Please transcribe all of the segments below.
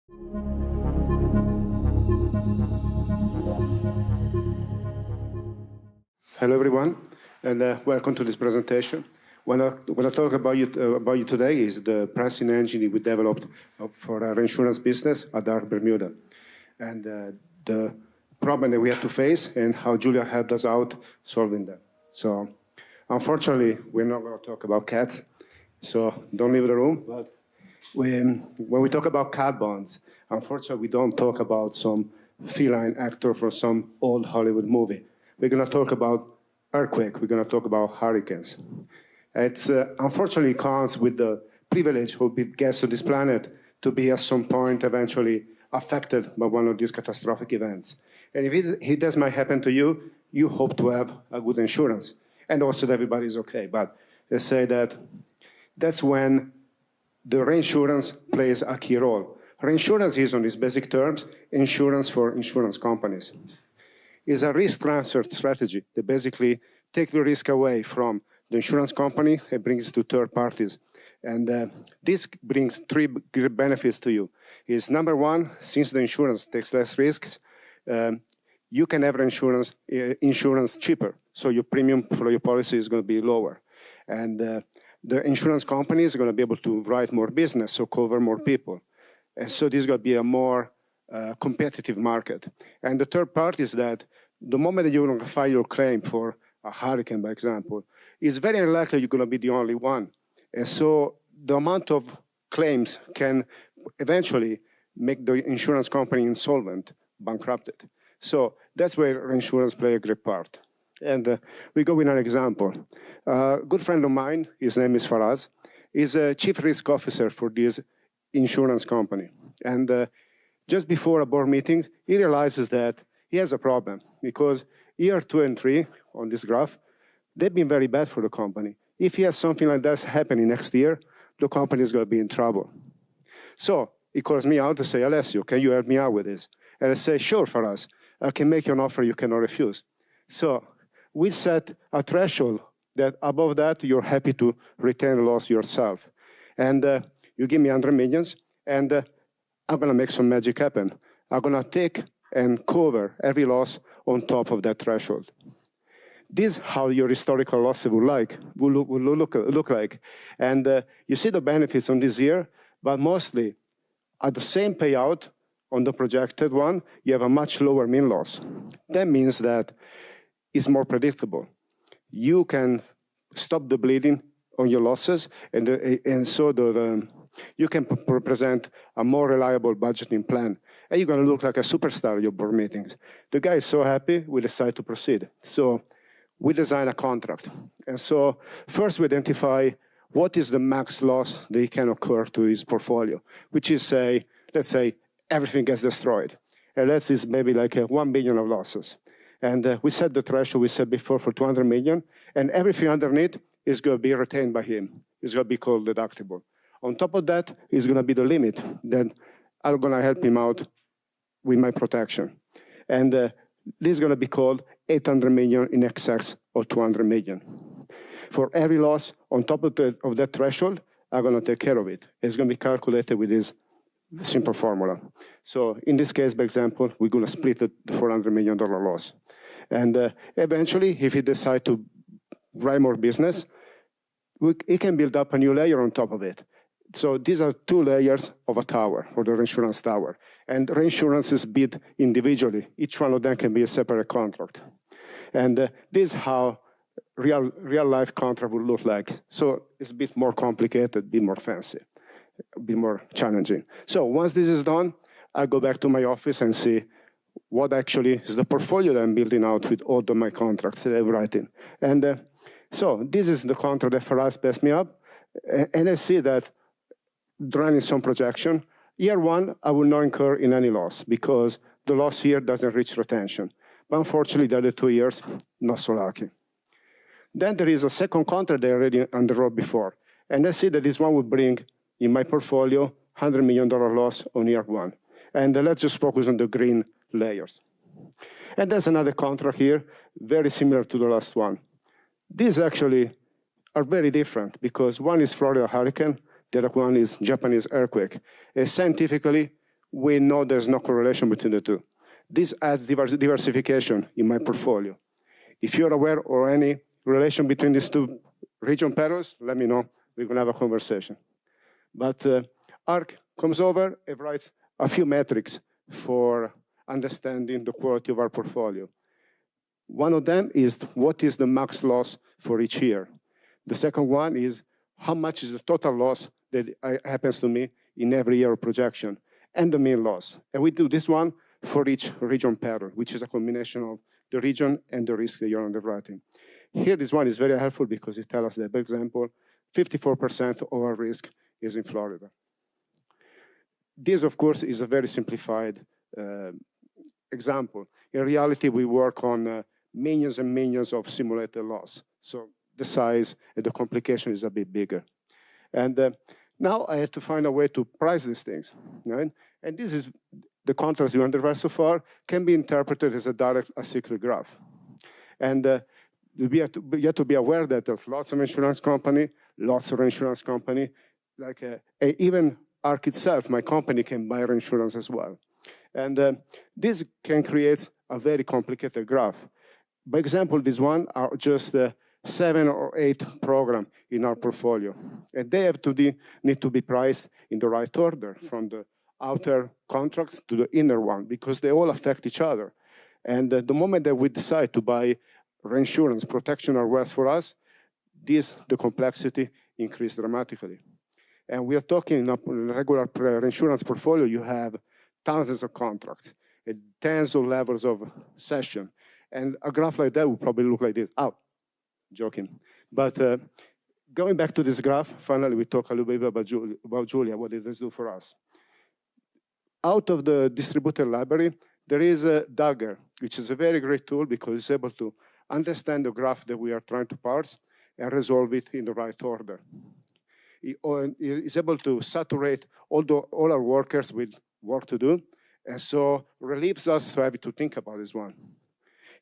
Hello, everyone, and welcome to this presentation. What I talk about you today is the pricing engine we developed for our insurance business at Ark Bermuda, and the problem that we had to face and how Julia helped us out solving them. So, unfortunately, we're not going to talk about cats, so don't leave the room. But when we talk about cat bonds, unfortunately, we don't talk about some feline actor from some old Hollywood movie. We're going to talk about earthquake. We're going to talk about hurricanes. It's unfortunately comes with the privilege of being guests on this planet to be at some point eventually affected by one of these catastrophic events. And if it does might happen to you, you hope to have a good insurance, and also that everybody is okay. But they say that's when the reinsurance plays a key role. Reinsurance is, on its basic terms, insurance for insurance companies. It's a risk transfer strategy that basically takes the risk away from the insurance company and brings it to third parties. And this brings three benefits to you. Is number one, since the insurance takes less risks, you can have insurance cheaper. So your premium for your policy is going to be lower. And the insurance company is going to be able to write more business, so cover more people. And so this is going to be a more competitive market. And the third part is that the moment that you're going to file your claim for a hurricane, by example, it's very unlikely you're going to be the only one. And so the amount of claims can eventually make the insurance company insolvent, bankrupted. So that's where insurance plays a great part. And we go with an example. A good friend of mine, his name is Faraz, is a chief risk officer for this insurance company. And just before a board meeting, he realizes that he has a problem because year 2 and 3 on this graph, they've been very bad for the company. If he has something like that happening next year, the company is going to be in trouble. So he calls me out to say, Alessio, can you help me out with this? And I say, sure, Faraz, I can make you an offer you cannot refuse. So we set a threshold that above that, you're happy to retain loss yourself. And you give me 100 millions, and I'm going to make some magic happen. I'm going to take and cover every loss on top of that threshold. This is how your historical losses will look like. And you see the benefits on this year, but mostly at the same payout on the projected one, you have a much lower mean loss. That means that it's more predictable. You can stop the bleeding on your losses, and so you can present a more reliable budgeting plan. And you're going to look like a superstar at your board meetings. The guy is so happy, we decide to proceed. So we design a contract. And so first we identify what is the max loss that can occur to his portfolio, which is, let's say, everything gets destroyed. And let's say maybe like 1 billion of losses. And we set the threshold we said before for 200 million, and everything underneath is going to be retained by him. It's going to be called deductible. On top of that is going to be the limit that I'm going to help him out with my protection. And this is going to be called 800 million in excess of 200 million. For every loss on top of that threshold, I'm going to take care of it. It's going to be calculated with this simple formula. So in this case, by example, we're going to split the $400 million loss. And eventually, if he decides to write more business, he can build up a new layer on top of it. So these are 2 layers of a tower, or the reinsurance tower. And reinsurance is bid individually. Each one of them can be a separate contract. And this is how real-life contract would look like. So it's a bit more complicated, a bit more fancy, a bit more challenging. So once this is done, I go back to my office and see what actually is the portfolio that I'm building out with all of my contracts that I'm writing. And so this is the contract that Faraz passed me up. And I see that running some projection, year 1, I will not incur in any loss because the loss here doesn't reach retention. But unfortunately, the other 2 years, not so lucky. Then there is a second contract that I already underwrote before. And I see that this one would bring in my portfolio $100 million loss on year 1. And let's just focus on the green layers. And there's another contract here, very similar to the last one. These actually are very different because one is Florida hurricane, the other one is Japanese earthquake. And scientifically, we know there's no correlation between the two. This adds diversification in my portfolio. If you're aware of any relation between these two region perils, let me know. We're going to have a conversation. But Ark comes over and writes a few metrics for understanding the quality of our portfolio. One of them is what is the max loss for each year. The second one is how much is the total loss that happens to me in every year of projection, and the mean loss. And we do this one for each region peril, which is a combination of the region and the risk that you're underwriting. Here, this one is very helpful because it tells us that, for example, 54% of our risk is in Florida. This, of course, is a very simplified example. In reality, we work on millions and millions of simulated loss. So the size and the complication is a bit bigger. And now I had to find a way to price these things, right? And this is the contrast you underwrite so far can be interpreted as a direct acyclic graph. And you have to be aware that there's lots of insurance company, lots of reinsurance company, like even Ark itself, my company, can buy reinsurance as well. And this can create a very complicated graph. By example, this one are just 7 or 8 programs in our portfolio. And they have to need to be priced in the right order, from the outer contracts to the inner one, because they all affect each other. And the moment that we decide to buy reinsurance, protection, or wealth for us, the complexity increased dramatically. And we are talking in a regular reinsurance portfolio, you have thousands of contracts, and tens of levels of session. And a graph like that would probably look like this. Oh, joking. But going back to this graph, finally we talk a little bit about Julia, what did this do for us? Out of the distributed library, there is a Dagger, which is a very great tool because it's able to understand the graph that we are trying to parse and resolve it in the right order. It is able to saturate all our workers with work to do, and so relieves us to have to think about this one.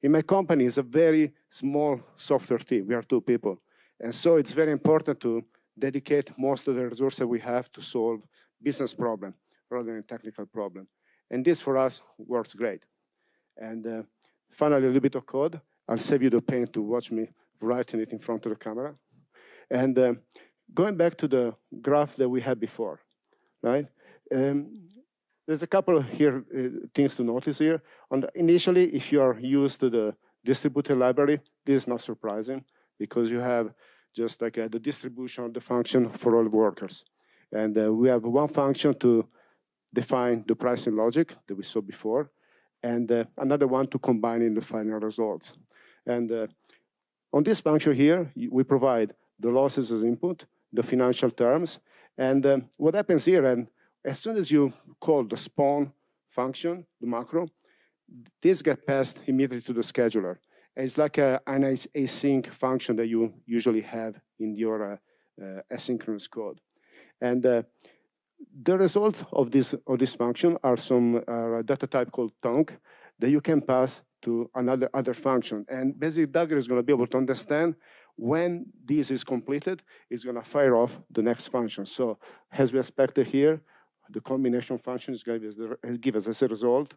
In my company, it's a very small software team. We are 2 people. And so it's very important to dedicate most of the resources we have to solve business problems rather than technical problems. And this, for us, works great. And finally, a little bit of code. I'll save you the pain to watch me writing it in front of the camera. And going back to the graph that we had before, right? There's a couple of things to notice here. Initially, if you are used to the distributed library, this is not surprising because you have just like the distribution of the function for all workers. And we have one function to define the pricing logic that we saw before, and another one to combine in the final results. And on this function here, we provide the losses as input, the financial terms, and what happens here, and as soon as you call the spawn function, the macro, this gets passed immediately to the scheduler. It's like an async function that you usually have in your asynchronous code. And the result of this function are some data type called tonk that you can pass to other function. And basically, Dagger is going to be able to understand when this is completed, it's going to fire off the next function. So as we expected here, the combination function is going to give us as a result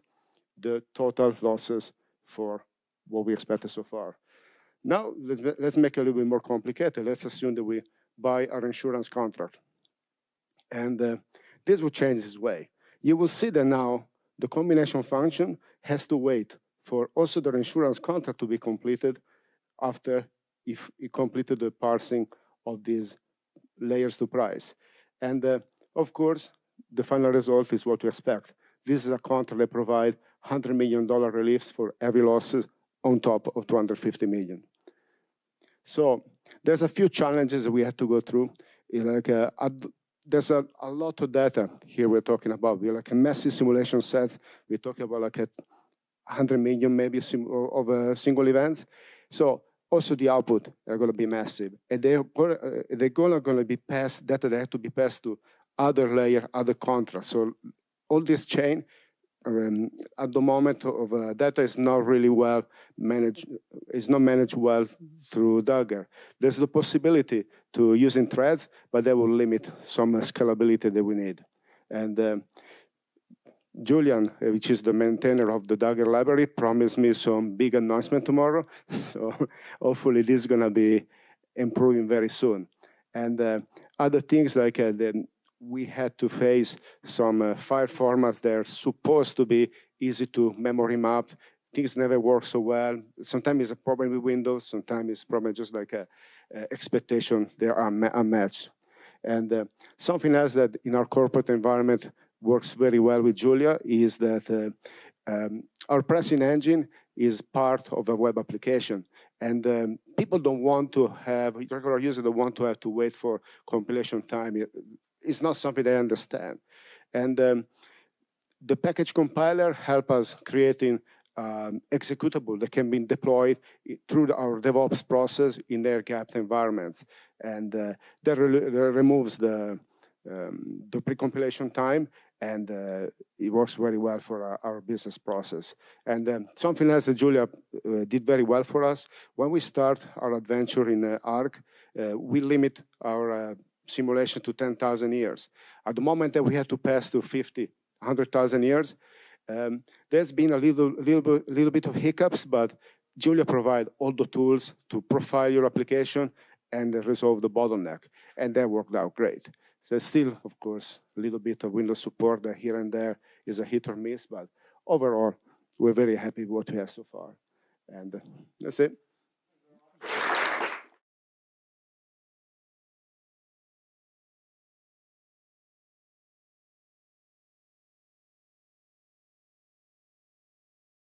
the total losses for what we expected so far. Now, let's make it a little bit more complicated. Let's assume that we buy our insurance contract. And this will change this way. You will see that now the combination function has to wait for also the insurance contract to be completed after if it completed the parsing of these layers to price. And of course, the final result is what we expect. This is a contract that provides $100 million reliefs for every losses on top of $250 million. So there's a few challenges that we had to go through. There's a lot of data here we're talking about. We're like a massive simulation sets. We're talking about like 100 million maybe of single events. So also the output are going to be massive. And they're going to be passed, data that have to be passed to other layer, other contracts. So all this chain at the moment of data is not really well managed, is not managed well through Dagger. There's the possibility to using threads, but that will limit some scalability that we need. And Julian, which is the maintainer of the Dagger library, promised me some big announcement tomorrow. So hopefully this is going to be improving very soon. And other things like we had to face some file formats that are supposed to be easy to memory map. Things never work so well. Sometimes it's a problem with Windows. Sometimes it's probably just like a expectation. They are unmatched. And something else that in our corporate environment works very well with Julia is that our pricing engine is part of a web application. And people don't want to have, regular users don't want to have to wait for compilation time. It's not something they understand. And the package compiler helps us creating executable that can be deployed through our DevOps process in air-gapped environments. And that removes the pre-compilation time, and it works very well for our business process. And something else that Julia did very well for us, when we start our adventure in Ark, we limit our simulation to 10,000 years. At the moment that we had to pass to 50, 100,000 years, there's been a little bit of hiccups, but Julia provides all the tools to profile your application and resolve the bottleneck, and that worked out great. So still, of course, a little bit of Windows support that here and there is a hit or miss, but overall, we're very happy with what we have so far. And that's it.